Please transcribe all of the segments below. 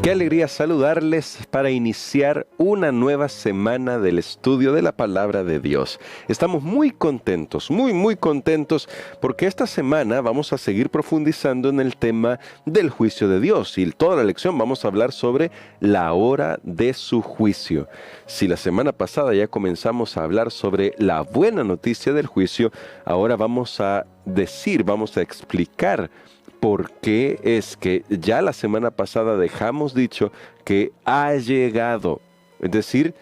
Qué alegría saludarles para iniciar una nueva semana del estudio de la palabra de Dios. Estamos muy contentos, muy contentos, porque esta semana vamos a seguir profundizando en el tema del juicio de Dios. Y toda la lección vamos a hablar sobre la hora de su juicio. Si la semana pasada ya comenzamos a hablar sobre la buena noticia del juicio, ahora vamos a explicar por qué es que ya la semana pasada dejamos dicho que ha llegado. Es decir,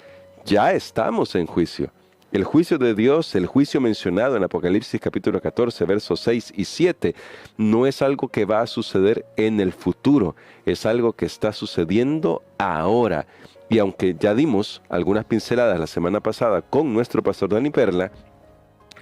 ya estamos en juicio. El juicio de Dios, el juicio mencionado en Apocalipsis capítulo 14, versos 6 y 7, no es algo que va a suceder en el futuro, es algo que está sucediendo ahora. Y aunque ya dimos algunas pinceladas la semana pasada con nuestro pastor Dani Perla,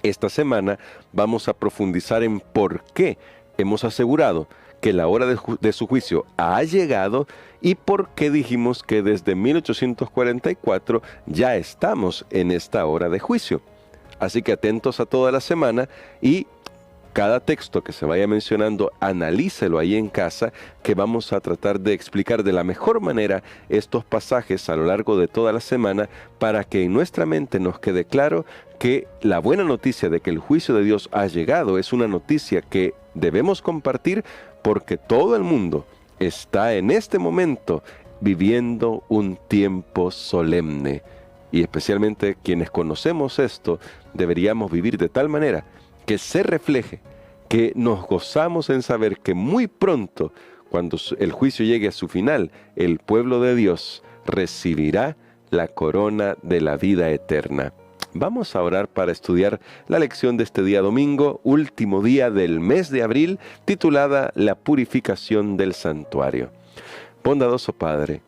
esta semana vamos a profundizar en por qué hemos asegurado que la hora de su juicio ha llegado y por qué dijimos que desde 1844 ya estamos en esta hora de juicio. Así que atentos a toda la semana y cada texto que se vaya mencionando, analícelo ahí en casa, que vamos a tratar de explicar de la mejor manera estos pasajes a lo largo de toda la semana para que en nuestra mente nos quede claro que la buena noticia de que el juicio de Dios ha llegado es una noticia que debemos compartir porque todo el mundo está en este momento viviendo un tiempo solemne. Y especialmente quienes conocemos esto, deberíamos vivir de tal manera que se refleje, que nos gozamos en saber que muy pronto, cuando el juicio llegue a su final, el pueblo de Dios recibirá la corona de la vida eterna. Vamos a orar para estudiar la lección de este día domingo, último día del mes de abril, titulada La purificación del santuario. Bondadoso Padre,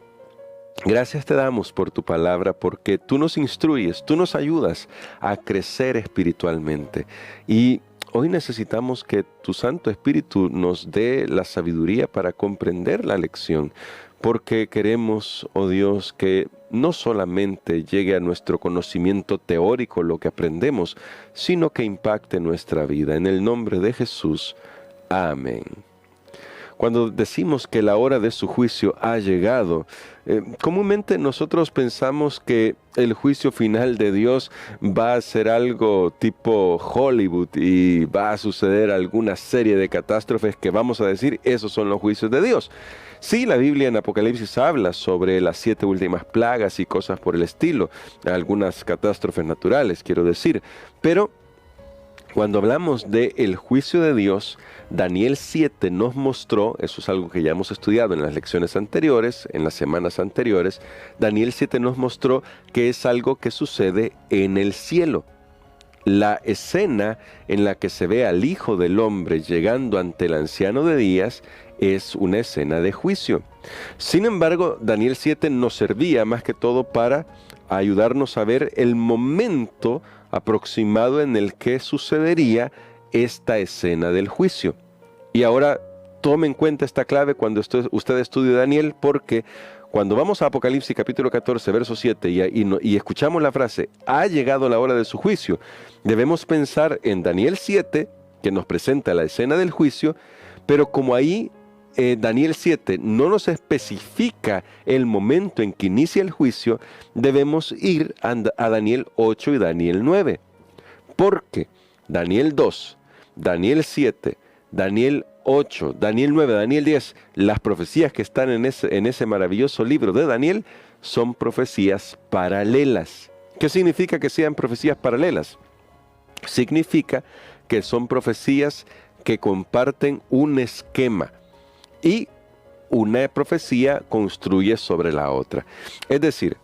gracias te damos por tu palabra, porque tú nos instruyes, tú nos ayudas a crecer espiritualmente. Y hoy necesitamos que tu Santo Espíritu nos dé la sabiduría para comprender la lección, porque queremos, oh Dios, que no solamente llegue a nuestro conocimiento teórico lo que aprendemos, sino que impacte nuestra vida. En el nombre de Jesús. Amén. Cuando decimos que la hora de su juicio ha llegado, comúnmente nosotros pensamos que el juicio final de Dios va a ser algo tipo Hollywood y va a suceder alguna serie de catástrofes que vamos a decir, esos son los juicios de Dios. Sí, la Biblia en Apocalipsis habla sobre las 7 últimas plagas y cosas por el estilo, algunas catástrofes naturales, quiero decir, pero cuando hablamos del juicio de Dios, Daniel 7 nos mostró, eso es algo que ya hemos estudiado en las lecciones anteriores, en las semanas anteriores, Daniel 7 nos mostró que es algo que sucede en el cielo. La escena en la que se ve al Hijo del Hombre llegando ante el Anciano de Días es una escena de juicio. Sin embargo, Daniel 7 nos servía más que todo para ayudarnos a ver el momento aproximado en el que sucedería esta escena del juicio. Y ahora tome en cuenta esta clave cuando usted estudie Daniel, porque cuando vamos a Apocalipsis capítulo 14, verso 7 y escuchamos la frase, ha llegado la hora de su juicio, debemos pensar en Daniel 7, que nos presenta la escena del juicio, pero como ahí Daniel 7 no nos especifica el momento en que inicia el juicio, debemos ir a Daniel 8 y Daniel 9. Porque Daniel 2, Daniel 7, Daniel 8, Daniel 9, Daniel 10, las profecías que están en ese maravilloso libro de Daniel son profecías paralelas. ¿Qué significa que sean profecías paralelas? Significa que son profecías que comparten un esquema y una profecía construye sobre la otra. Es decir,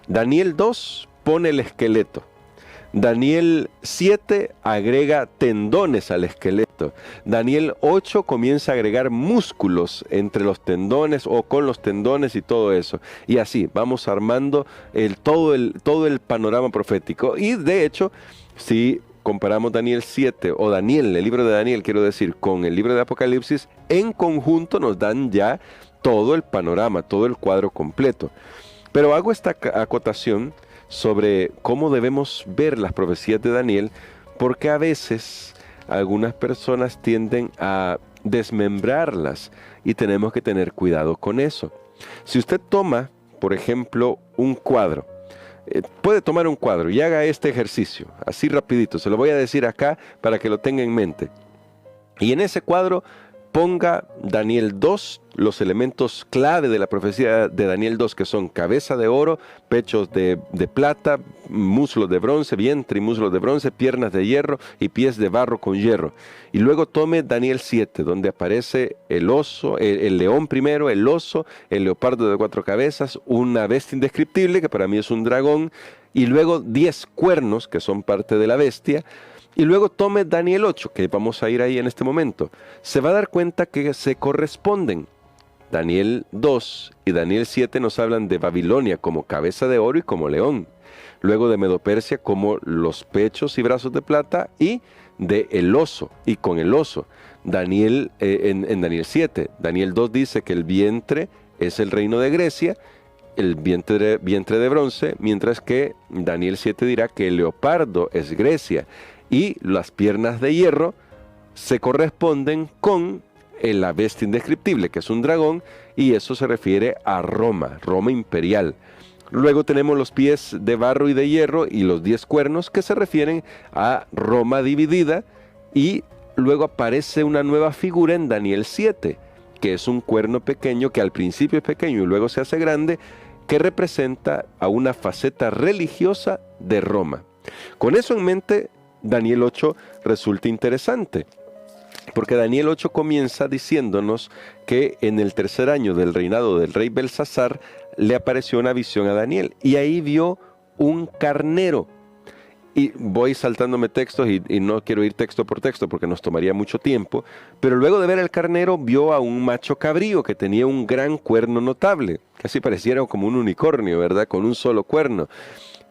Daniel 2 pone el esqueleto. Daniel 7 agrega tendones al esqueleto. Daniel 8 comienza a agregar músculos entre los tendones o con los tendones y todo eso. Y así vamos armando todo el panorama profético. Y de hecho, si comparamos Daniel 7 o Daniel, el libro de Daniel, quiero decir, con el libro de Apocalipsis, en conjunto nos dan ya todo el panorama, todo el cuadro completo. Pero hago esta acotación sobre cómo debemos ver las profecías de Daniel, porque a veces algunas personas tienden a desmembrarlas y tenemos que tener cuidado con eso. Si usted toma, por ejemplo, un cuadro, puede tomar un cuadro y haga este ejercicio, así rapidito, se lo voy a decir acá para que lo tenga en mente. Y en ese cuadro ponga Daniel 2, los elementos clave de la profecía de Daniel 2, que son cabeza de oro, pechos de plata, muslos de bronce, vientre y muslos de bronce, piernas de hierro y pies de barro con hierro. Y luego tome Daniel 7, donde aparece el oso, el león primero, el oso, el leopardo de 4 cabezas, una bestia indescriptible, que para mí es un dragón, y luego 10 cuernos, que son parte de la bestia. Y luego tome Daniel 8, que vamos a ir ahí en este momento. Se va a dar cuenta que se corresponden. Daniel 2 y Daniel 7 nos hablan de Babilonia como cabeza de oro y como león. Luego de Medo-Persia como los pechos y brazos de plata y de el oso y con el oso. Daniel en Daniel 7. Daniel 2 dice que el vientre es el reino de Grecia, el vientre de bronce, mientras que Daniel 7 dirá que el leopardo es Grecia. Y las piernas de hierro se corresponden con la bestia indescriptible, que es un dragón, y eso se refiere a Roma, Roma imperial. Luego tenemos los pies de barro y de hierro y los 10 cuernos, que se refieren a Roma dividida, y luego aparece una nueva figura en Daniel 7, que es un cuerno pequeño, que al principio es pequeño y luego se hace grande, que representa a una faceta religiosa de Roma. Con eso en mente, Daniel 8 resulta interesante, porque Daniel 8 comienza diciéndonos que en el tercer año del reinado del rey Belsasar le apareció una visión a Daniel, y ahí vio un carnero. Y voy saltándome textos y no quiero ir texto por texto porque nos tomaría mucho tiempo, pero luego de ver al carnero vio a un macho cabrío que tenía un gran cuerno notable, casi pareciera como un unicornio, ¿verdad? Con un solo cuerno.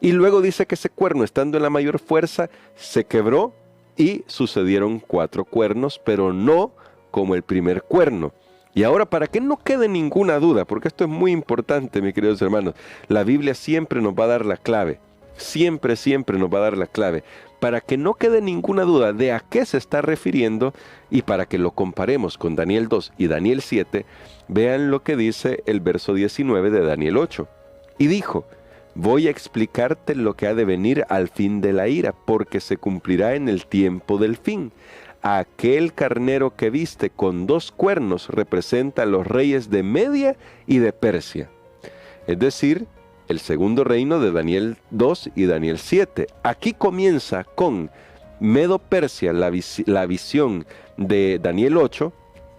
Y luego dice que ese cuerno, estando en la mayor fuerza, se quebró y sucedieron 4 cuernos, pero no como el primer cuerno. Y ahora, para que no quede ninguna duda, porque esto es muy importante, mis queridos hermanos, la Biblia siempre nos va a dar la clave. Siempre nos va a dar la clave. Para que no quede ninguna duda de a qué se está refiriendo y para que lo comparemos con Daniel 2 y Daniel 7, vean lo que dice el verso 19 de Daniel 8. Y dijo: voy a explicarte lo que ha de venir al fin de la ira, porque se cumplirá en el tiempo del fin. Aquel carnero que viste con 2 cuernos representa a los reyes de Media y de Persia. Es decir, el segundo reino de Daniel 2 y Daniel 7. Aquí comienza con Medo-Persia la visión de Daniel 8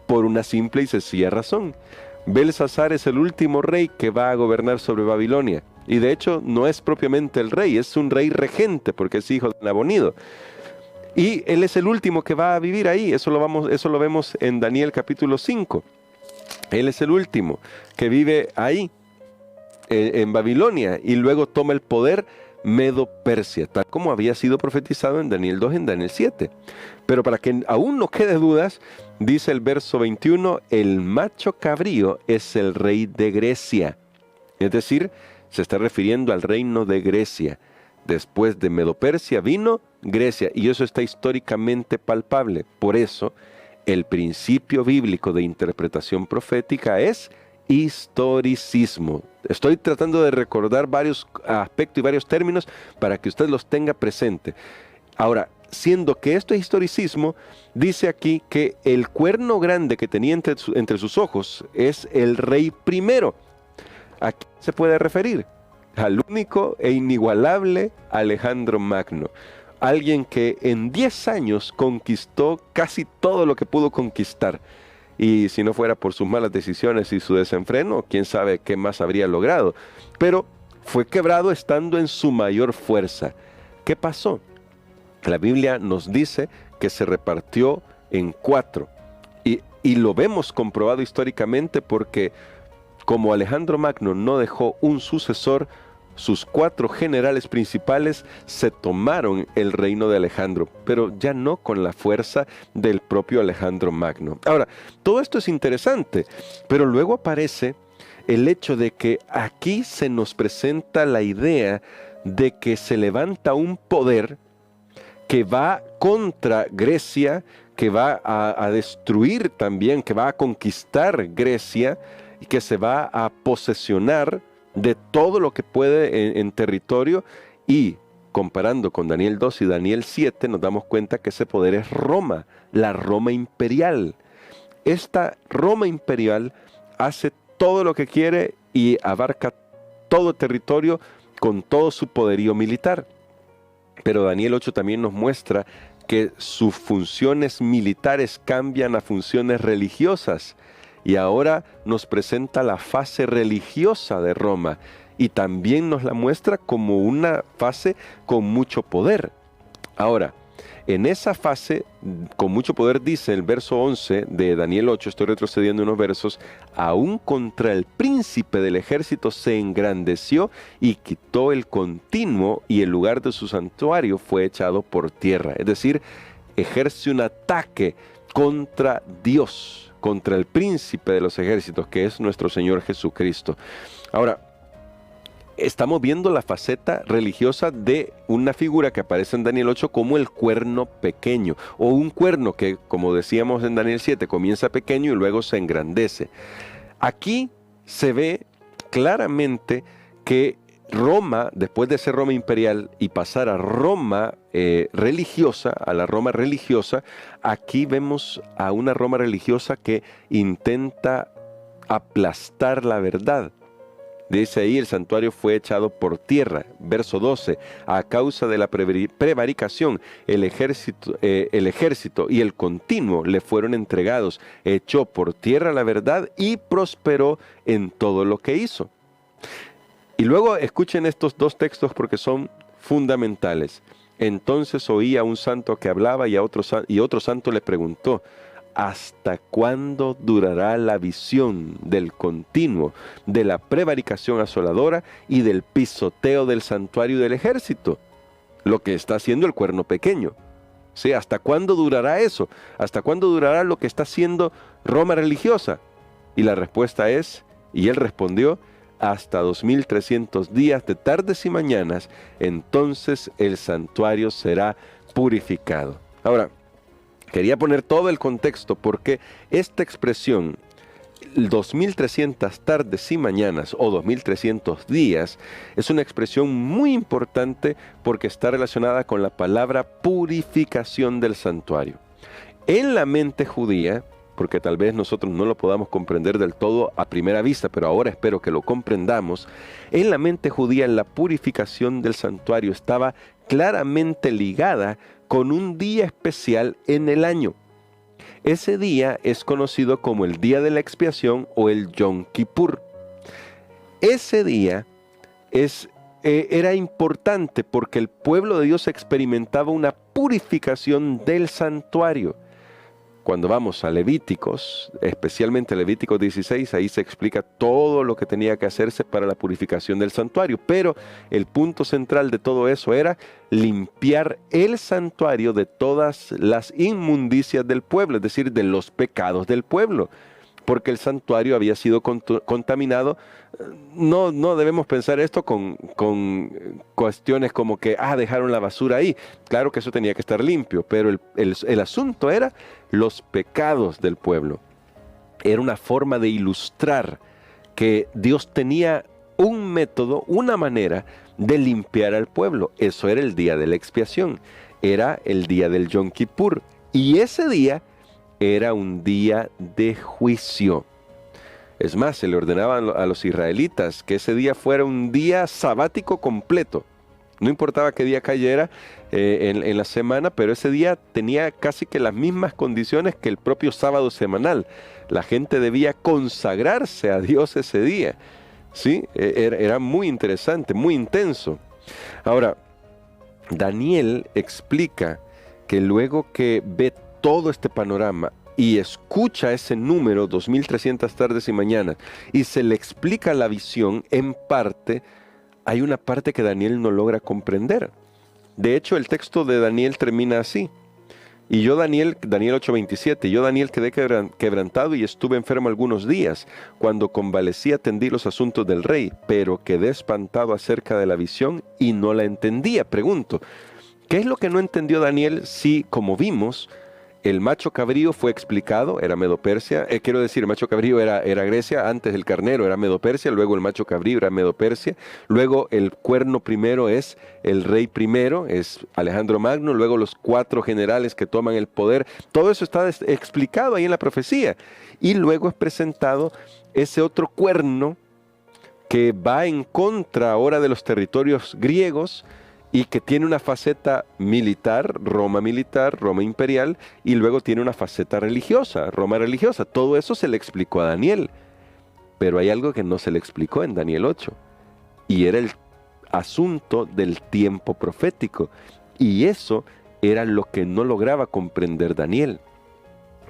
por una simple y sencilla razón. Belsasar es el último rey que va a gobernar sobre Babilonia. Y de hecho no es propiamente el rey, es un rey regente porque es hijo de Nabonido. Y él es el último que va a vivir ahí, eso lo vemos en Daniel capítulo 5. Él es el último que vive ahí, en Babilonia, y luego toma el poder Medo-Persia, tal como había sido profetizado en Daniel 2 y en Daniel 7. Pero para que aún no quede dudas, dice el verso 21, el macho cabrío es el rey de Grecia. Es decir, se está refiriendo al reino de Grecia. Después de Medo-Persia vino Grecia, y eso está históricamente palpable. Por eso, el principio bíblico de interpretación profética es historicismo. Estoy tratando de recordar varios aspectos y varios términos para que usted los tenga presente. Ahora, siendo que esto es historicismo, dice aquí que el cuerno grande que tenía entre sus ojos es el rey primero. ¿A quién se puede referir? Al único e inigualable Alejandro Magno. Alguien que en 10 años conquistó casi todo lo que pudo conquistar. Y si no fuera por sus malas decisiones y su desenfreno, quién sabe qué más habría logrado. Pero fue quebrado estando en su mayor fuerza. ¿Qué pasó? La Biblia nos dice que se repartió en 4. Y lo vemos comprobado históricamente porque como Alejandro Magno no dejó un sucesor, sus 4 generales principales se tomaron el reino de Alejandro, pero ya no con la fuerza del propio Alejandro Magno. Ahora, todo esto es interesante, pero luego aparece el hecho de que aquí se nos presenta la idea de que se levanta un poder que va contra Grecia, que va a destruir también, que va a conquistar Grecia, y que se va a posesionar de todo lo que puede en territorio, y comparando con Daniel 2 y Daniel 7 nos damos cuenta que ese poder es Roma, la Roma imperial. Esta Roma imperial hace todo lo que quiere y abarca todo territorio con todo su poderío militar. Pero Daniel 8 también nos muestra que sus funciones militares cambian a funciones religiosas, y ahora nos presenta la fase religiosa de Roma, y también nos la muestra como una fase con mucho poder. Ahora, en esa fase con mucho poder, dice el verso 11 de Daniel 8, estoy retrocediendo unos versos, aún contra el príncipe del ejército se engrandeció y quitó el continuo, y el lugar de su santuario fue echado por tierra. Es decir, ejerce un ataque contra Dios, contra el príncipe de los ejércitos, que es nuestro Señor Jesucristo. Ahora, estamos viendo la faceta religiosa de una figura que aparece en Daniel 8 como el cuerno pequeño, o un cuerno que, como decíamos en Daniel 7, comienza pequeño y luego se engrandece. Aquí se ve claramente que Roma, después de ser Roma imperial y pasar a Roma religiosa, a la Roma religiosa, aquí vemos a una Roma religiosa que intenta aplastar la verdad. Dice ahí, el santuario fue echado por tierra. Verso 12, a causa de la prevaricación, el ejército y el continuo le fueron entregados. Echó por tierra la verdad y prosperó en todo lo que hizo. Y luego escuchen estos dos textos porque son fundamentales. Entonces oía a un santo que hablaba y otro santo le preguntó: ¿hasta cuándo durará la visión del continuo, de la prevaricación asoladora y del pisoteo del santuario del ejército? Lo que está haciendo el cuerno pequeño. ¿Sí? ¿Hasta cuándo durará eso? ¿Hasta cuándo durará lo que está haciendo Roma religiosa? Y la respuesta es, y él respondió, hasta 2300 días de tardes y mañanas, entonces el santuario será purificado. Ahora, quería poner todo el contexto porque esta expresión, 2300 tardes y mañanas o 2300 días, es una expresión muy importante porque está relacionada con la palabra purificación del santuario. En la mente judía, porque tal vez nosotros no lo podamos comprender del todo a primera vista, pero ahora espero que lo comprendamos, en la mente judía la purificación del santuario estaba claramente ligada con un día especial en el año. Ese día es conocido como el día de la expiación o el Yom Kippur. Ese día era importante porque el pueblo de Dios experimentaba una purificación del santuario. Cuando vamos a Levíticos, especialmente Levíticos 16, ahí se explica todo lo que tenía que hacerse para la purificación del santuario. Pero el punto central de todo eso era limpiar el santuario de todas las inmundicias del pueblo, es decir, de los pecados del pueblo. Porque el santuario había sido contaminado. No debemos pensar esto con cuestiones como que, dejaron la basura ahí. Claro que eso tenía que estar limpio, pero el asunto era los pecados del pueblo. Era una forma de ilustrar que Dios tenía un método, una manera de limpiar al pueblo. Eso era el día de la expiación, era el día del Yom Kippur, y ese día era un día de juicio. Es más, se le ordenaba a los israelitas que ese día fuera un día sabático completo. No importaba qué día cayera en la semana, pero ese día tenía casi que las mismas condiciones que el propio sábado semanal. La gente debía consagrarse a Dios ese día. ¿Sí? Era muy interesante, muy intenso. Ahora, Daniel explica que luego que ve todo este panorama y escucha ese número, 2300 tardes y mañanas, y se le explica la visión en parte, hay una parte que Daniel no logra comprender. De hecho, el texto de Daniel termina así: y yo Daniel 8:27, yo Daniel quedé quebrantado y estuve enfermo algunos días. Cuando convalecí atendí los asuntos del rey, pero quedé espantado acerca de la visión y no la entendía. Pregunto, ¿qué es lo que no entendió Daniel si, como vimos, El macho cabrío fue explicado, era Medo-Persia. Quiero decir, el macho cabrío era Grecia, antes el carnero era Medo-Persia, luego el macho cabrío era Medo-Persia, luego el cuerno primero es el rey primero, es Alejandro Magno, luego los 4 generales que toman el poder. Todo eso está explicado ahí en la profecía. Y luego es presentado ese otro cuerno que va en contra ahora de los territorios griegos, y que tiene una faceta militar, Roma imperial, y luego tiene una faceta religiosa, Roma religiosa. Todo eso se le explicó a Daniel, pero hay algo que no se le explicó en Daniel 8, y era el asunto del tiempo profético, y eso era lo que no lograba comprender Daniel.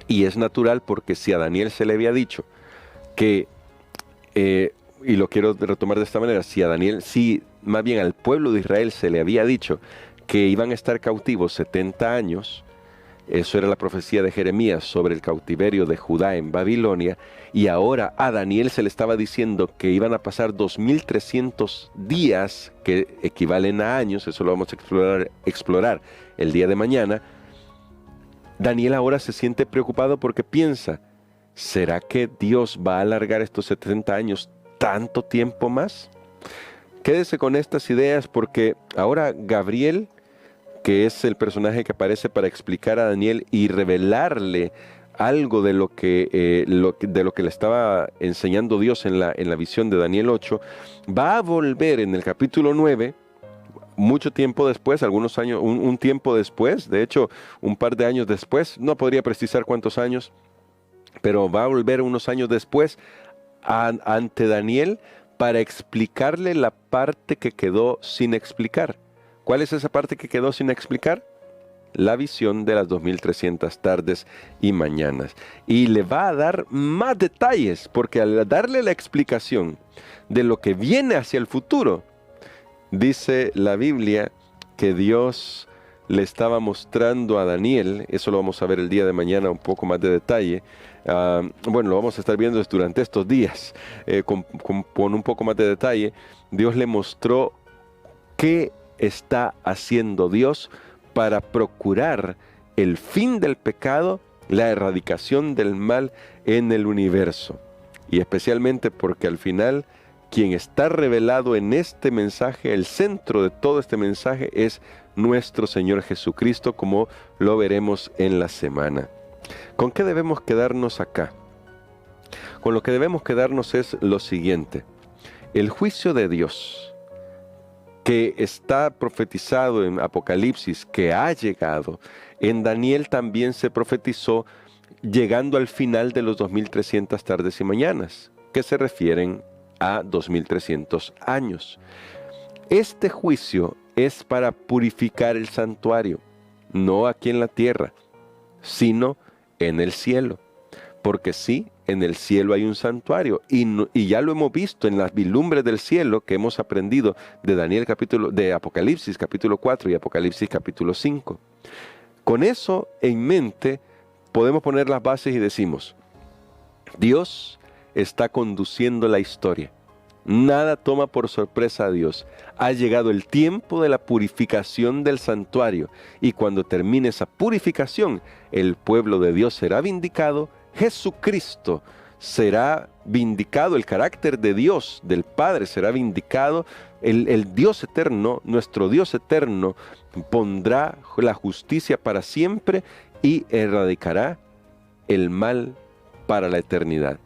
Y es natural, porque si a Daniel se le había dicho que, y lo quiero retomar de esta manera, si más bien al pueblo de Israel se le había dicho que iban a estar cautivos 70 años, eso era la profecía de Jeremías sobre el cautiverio de Judá en Babilonia, y ahora a Daniel se le estaba diciendo que iban a pasar 2300 días, que equivalen a años. Eso lo vamos a explorar el día de mañana. Daniel ahora se siente preocupado porque piensa, ¿será que Dios va a alargar estos 70 años tanto tiempo más? Quédese con estas ideas, porque ahora Gabriel, que es el personaje que aparece para explicar a Daniel y revelarle algo de lo que le estaba enseñando Dios en la visión de Daniel 8, va a volver en el capítulo 9, mucho tiempo después, algunos años, un tiempo después, de hecho un par de años después, no podría precisar cuántos años, pero va a volver unos años después ante Daniel para explicarle la parte que quedó sin explicar. ¿Cuál es esa parte que quedó sin explicar? La visión de las 2300 tardes y mañanas. Y le va a dar más detalles, porque al darle la explicación de lo que viene hacia el futuro, dice la Biblia que Dios le estaba mostrando a Daniel, eso lo vamos a ver el día de mañana un poco más de detalle. Bueno, lo vamos a estar viendo durante estos días, con un poco más de detalle. Dios le mostró qué está haciendo Dios para procurar el fin del pecado, la erradicación del mal en el universo. Y especialmente porque al final, quien está revelado en este mensaje, el centro de todo este mensaje, es nuestro Señor Jesucristo, como lo veremos en la semana. ¿Con qué debemos quedarnos acá? Con lo que debemos quedarnos es lo siguiente: el juicio de Dios, que está profetizado en Apocalipsis, que ha llegado, en Daniel también se profetizó, llegando al final de los 2300 tardes y mañanas, que se refieren a 2300 años. Este juicio es para purificar el santuario, no aquí en la tierra, sino en el cielo. Porque sí, en el cielo hay un santuario, y ya lo hemos visto en las vislumbres del cielo que hemos aprendido de Apocalipsis capítulo 4 y Apocalipsis capítulo 5. Con eso en mente podemos poner las bases y decimos: Dios está conduciendo la historia. Nada toma por sorpresa a Dios. Ha llegado el tiempo de la purificación del santuario, y cuando termine esa purificación, el pueblo de Dios será vindicado, Jesucristo será vindicado, el carácter de Dios, del Padre, será vindicado, el Dios eterno, nuestro Dios eterno, pondrá la justicia para siempre y erradicará el mal para la eternidad.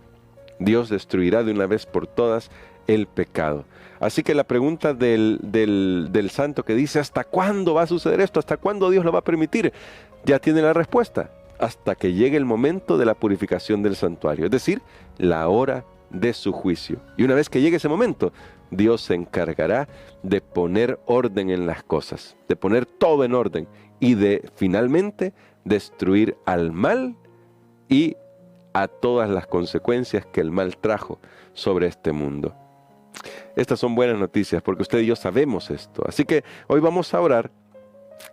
Dios destruirá de una vez por todas el pecado. Así que la pregunta del santo que dice ¿hasta cuándo va a suceder esto? ¿Hasta cuándo Dios lo va a permitir? Ya tiene la respuesta: hasta que llegue el momento de la purificación del santuario, es decir, la hora de su juicio. Y una vez que llegue ese momento, Dios se encargará de poner orden en las cosas, de poner todo en orden, y de finalmente destruir al mal y a todas las consecuencias que el mal trajo sobre este mundo. Estas son buenas noticias, porque usted y yo sabemos esto. Así que hoy vamos a orar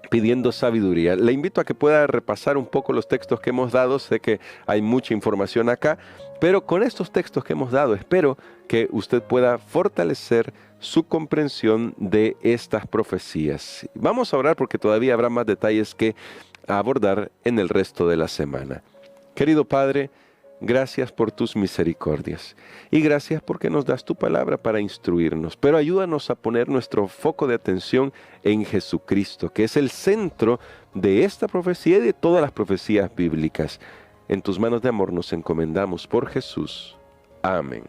pidiendo sabiduría. Le invito a que pueda repasar un poco los textos que hemos dado. Sé que hay mucha información acá, pero con estos textos que hemos dado, espero que usted pueda fortalecer su comprensión de estas profecías. Vamos a orar porque todavía habrá más detalles que a abordar en el resto de la semana. Querido Padre, gracias por tus misericordias y gracias porque nos das tu palabra para instruirnos, pero ayúdanos a poner nuestro foco de atención en Jesucristo, que es el centro de esta profecía y de todas las profecías bíblicas. En tus manos de amor nos encomendamos por Jesús. Amén.